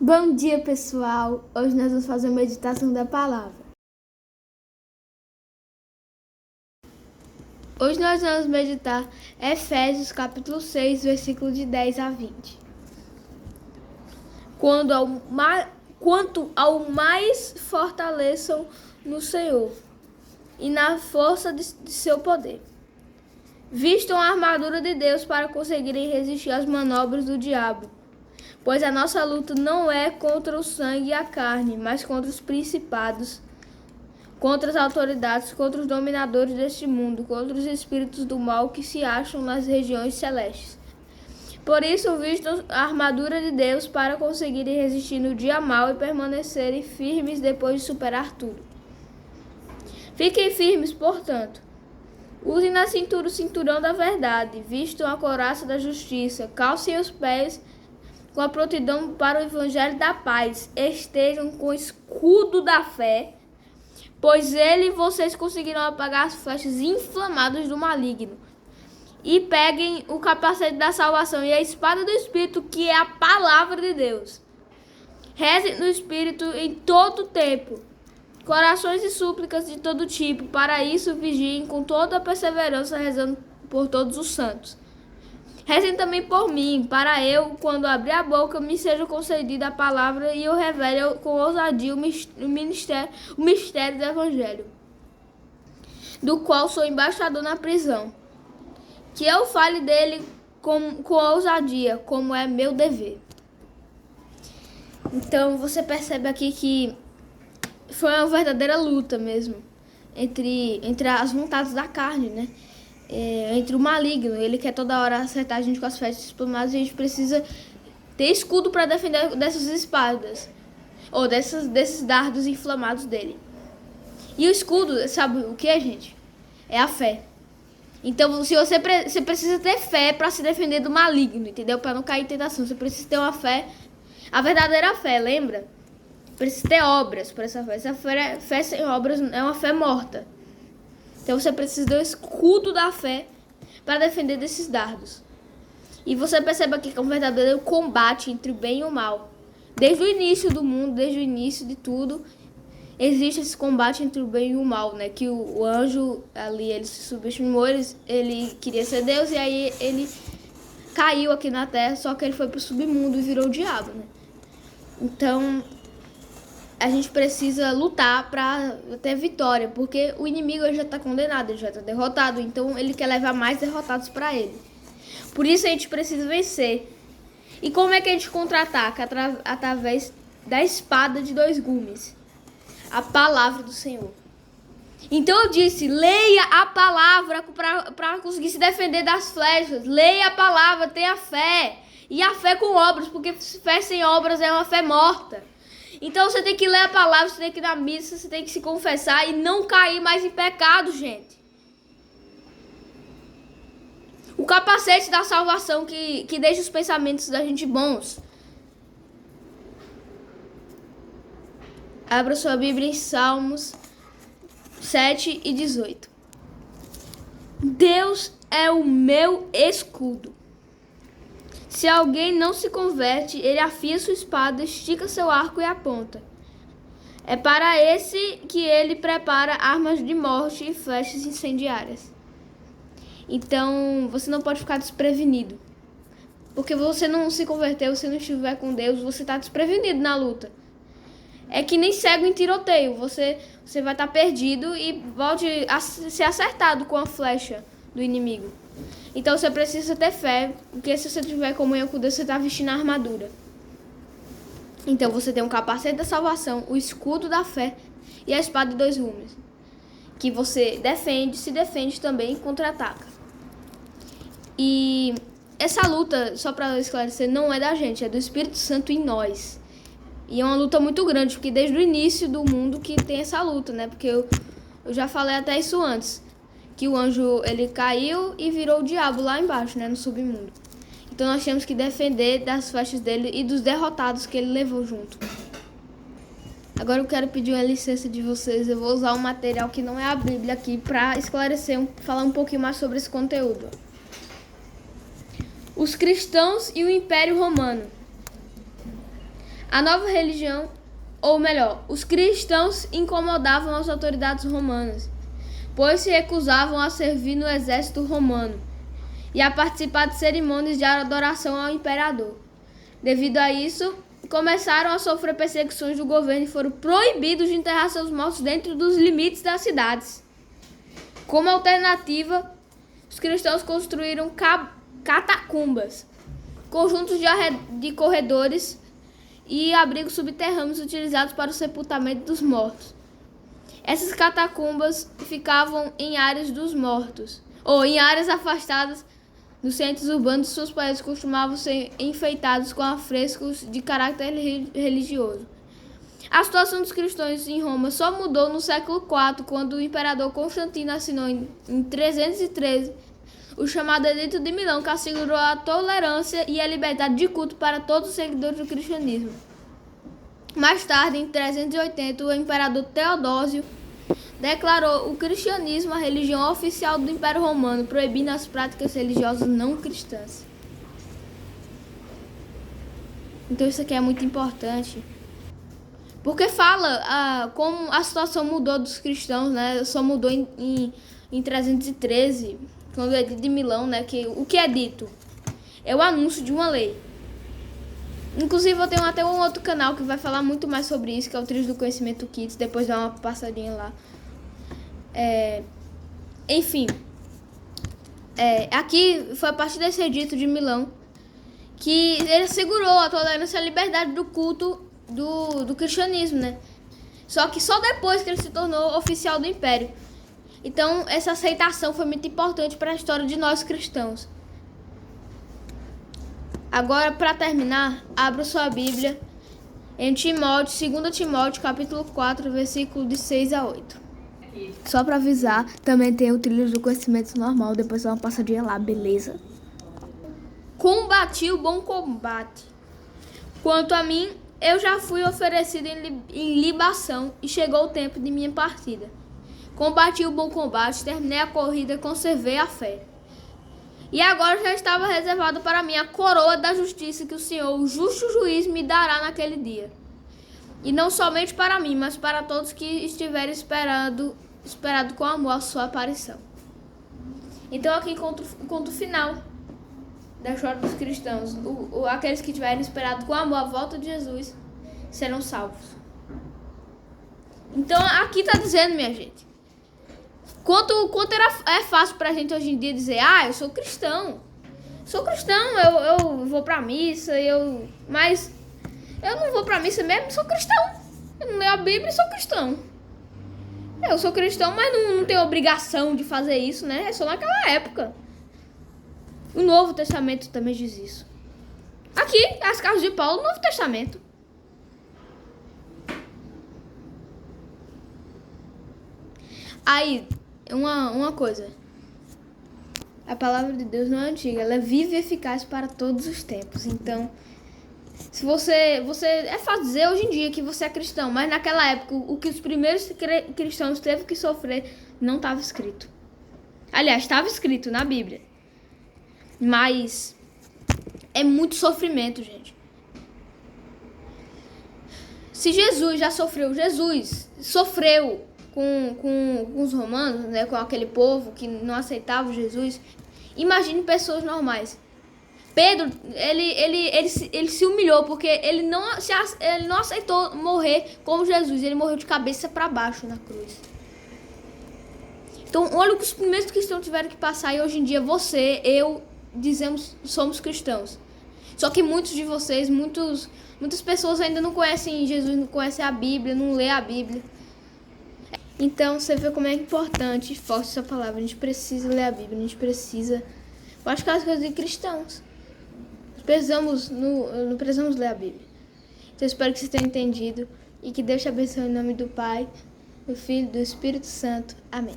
Bom dia, pessoal! Hoje nós vamos fazer uma meditação da palavra. Hoje nós vamos meditar Efésios capítulo 6, versículo de 10 a 20. Quanto ao mais fortaleçam no Senhor e na força de seu poder. Vistam a armadura de Deus para conseguirem resistir às manobras do diabo. Pois a nossa luta não é contra o sangue e a carne, mas contra os principados, contra as autoridades, contra os dominadores deste mundo, contra os espíritos do mal que se acham nas regiões celestes. Por isso, vistam a armadura de Deus para conseguirem resistir no dia mau e permanecerem firmes depois de superar tudo. Fiquem firmes, portanto. Usem na cintura o cinturão da verdade, vistam a couraça da justiça, calcem os pés com a prontidão para o evangelho da paz, estejam com o escudo da fé, pois ele vocês conseguirão apagar as flechas inflamadas do maligno. E peguem o capacete da salvação e a espada do Espírito, que é a palavra de Deus. Rezem no Espírito em todo tempo, corações e súplicas de todo tipo. Para isso, vigiem com toda a perseverança, rezando por todos os santos. Rezem também por mim, para eu, quando abrir a boca, me seja concedida a palavra e eu revele com ousadia o mistério do Evangelho, do qual sou embaixador na prisão. Que eu fale dele com ousadia, como é meu dever. Então você percebe aqui que foi uma verdadeira luta mesmo entre as vontades da carne, né? Entre o maligno. Ele quer toda hora acertar a gente com as flechas, mas a gente precisa ter escudo para defender dessas espadas ou desses dardos inflamados dele. E o escudo, sabe o que é, gente? É a fé. Então, se você precisa ter fé para se defender do maligno, entendeu? Para não cair em tentação, você precisa ter uma fé, a verdadeira fé, lembra? Precisa ter obras para essa fé. Essa fé sem obras é uma fé morta. Então você precisa do escudo da fé para defender desses dardos. E você percebe aqui que é um verdadeiro combate entre o bem e o mal. Desde o início do mundo, desde o início de tudo, existe esse combate entre o bem e o mal, né? Que o anjo ali, ele se subestimou, ele queria ser Deus e aí ele caiu aqui na terra, só que ele foi pro submundo e virou o diabo, né? Então a gente precisa lutar para ter vitória, porque o inimigo já está condenado, ele já está derrotado, então ele quer levar mais derrotados para ele. Por isso a gente precisa vencer. E como é que a gente contra-ataca? Através da espada de dois gumes, a palavra do Senhor. Então eu disse, leia a palavra para conseguir se defender das flechas. Leia a palavra, tenha fé. E a fé com obras, porque fé sem obras é uma fé morta. Então você tem que ler a palavra, você tem que ir na missa, você tem que se confessar e não cair mais em pecado, gente. O capacete da salvação que deixa os pensamentos da gente bons. Abra sua Bíblia em Salmos 7 e 18. Deus é o meu escudo. Se alguém não se converte, ele afia sua espada, estica seu arco e aponta. É para esse que ele prepara armas de morte e flechas incendiárias. Então, você não pode ficar desprevenido. Porque você não se converteu, você não estiver com Deus, você está desprevenido na luta. É que nem cego em tiroteio. Você vai estar perdido e pode ser acertado com a flecha do inimigo. Então você precisa ter fé, porque se você tiver comunhão com Deus, você está vestindo a armadura. Então você tem um capacete da salvação, o escudo da fé e a espada de dois gumes, que você se defende também e contra-ataca. E essa luta, só para esclarecer, não é da gente, é do Espírito Santo em nós. E é uma luta muito grande, porque desde o início do mundo que tem essa luta, né? Porque eu já falei até isso antes. Que o anjo, ele caiu e virou o diabo lá embaixo, né, no submundo. Então nós temos que defender das flechas dele e dos derrotados que ele levou junto. Agora eu quero pedir uma licença de vocês. Eu vou usar um material que não é a Bíblia aqui para esclarecer, falar um pouquinho mais sobre esse conteúdo. Os cristãos e o Império Romano. A nova religião, ou melhor, os cristãos incomodavam as autoridades romanas, pois se recusavam a servir no exército romano e a participar de cerimônias de adoração ao imperador. Devido a isso, começaram a sofrer perseguições do governo e foram proibidos de enterrar seus mortos dentro dos limites das cidades. Como alternativa, os cristãos construíram catacumbas, conjuntos de corredores e abrigos subterrâneos utilizados para o sepultamento dos mortos. Essas catacumbas ficavam em áreas dos mortos, ou em áreas afastadas dos centros urbanos. Suas paredes costumavam ser enfeitados com afrescos de caráter religioso. A situação dos cristãos em Roma só mudou no século IV, quando o imperador Constantino assinou em 313 o chamado Edito de Milão, que assegurou a tolerância e a liberdade de culto para todos os seguidores do cristianismo. Mais tarde, em 380, o imperador Teodósio declarou o cristianismo a religião oficial do Império Romano, proibindo as práticas religiosas não cristãs. Então isso aqui é muito importante, porque fala como a situação mudou dos cristãos, né? Só mudou em 313, quando é de Milão, né? Que o que é dito é o anúncio de uma lei. Inclusive eu tenho até um outro canal que vai falar muito mais sobre isso, que é o Trilhos do Conhecimento Kids. Depois dá uma passadinha lá. Enfim, aqui foi a partir desse edito de Milão que ele segurou a tolerância e a liberdade do culto do cristianismo, né? Só que só depois que ele se tornou oficial do Império. Então, essa aceitação foi muito importante para a história de nós cristãos. Agora, para terminar, abra sua Bíblia em Timóteo, 2 Timóteo, capítulo 4, versículo de 6 a 8. Só para avisar, também tem o Trilhos do Conhecimento normal, depois dá uma passadinha lá, beleza? Combati o bom combate. Quanto a mim, eu já fui oferecido em libação e chegou o tempo de minha partida. Combati o bom combate, terminei a corrida, conservei a fé. E agora já estava reservado para mim a coroa da justiça que o Senhor, o justo juiz, me dará naquele dia. E não somente para mim, mas para todos que estiverem esperado com amor a sua aparição. Então aqui conta o final da história dos cristãos. Aqueles que tiverem esperado com amor a volta de Jesus serão salvos. Então aqui está dizendo, minha gente, quanto é fácil pra gente hoje em dia dizer, eu sou cristão. Eu vou pra missa, mas eu não vou pra missa mesmo, sou cristão. Eu não leio a Bíblia e sou cristão. Eu sou cristão, mas não tenho obrigação de fazer isso, né? É só naquela época. O Novo Testamento também diz isso. Aqui, as cartas de Paulo, Novo Testamento. Aí, uma coisa. A palavra de Deus não é antiga, ela é viva e eficaz para todos os tempos. Então, se você é fácil dizer hoje em dia que você é cristão, mas naquela época o que os primeiros cristãos teve que sofrer não estava escrito. Aliás, estava escrito na Bíblia. Mas é muito sofrimento, gente. Se Jesus sofreu com os romanos, né, com aquele povo que não aceitava Jesus, imagine pessoas normais. Pedro, ele se humilhou porque ele não aceitou morrer como Jesus, ele morreu de cabeça para baixo na cruz. Então, olha o que os primeiros cristãos tiveram que passar, e hoje em dia você, eu, dizemos, somos cristãos. Só que muitos de vocês, muitas pessoas ainda não conhecem Jesus, não conhecem a Bíblia, não lê a Bíblia. Então, você vê como é importante e forte essa palavra. A gente precisa ler a Bíblia, a gente precisa praticar as coisas de cristãos. Não precisamos ler a Bíblia. Então, eu espero que você tenha entendido e que Deus te abençoe em nome do Pai, do Filho e do Espírito Santo. Amém.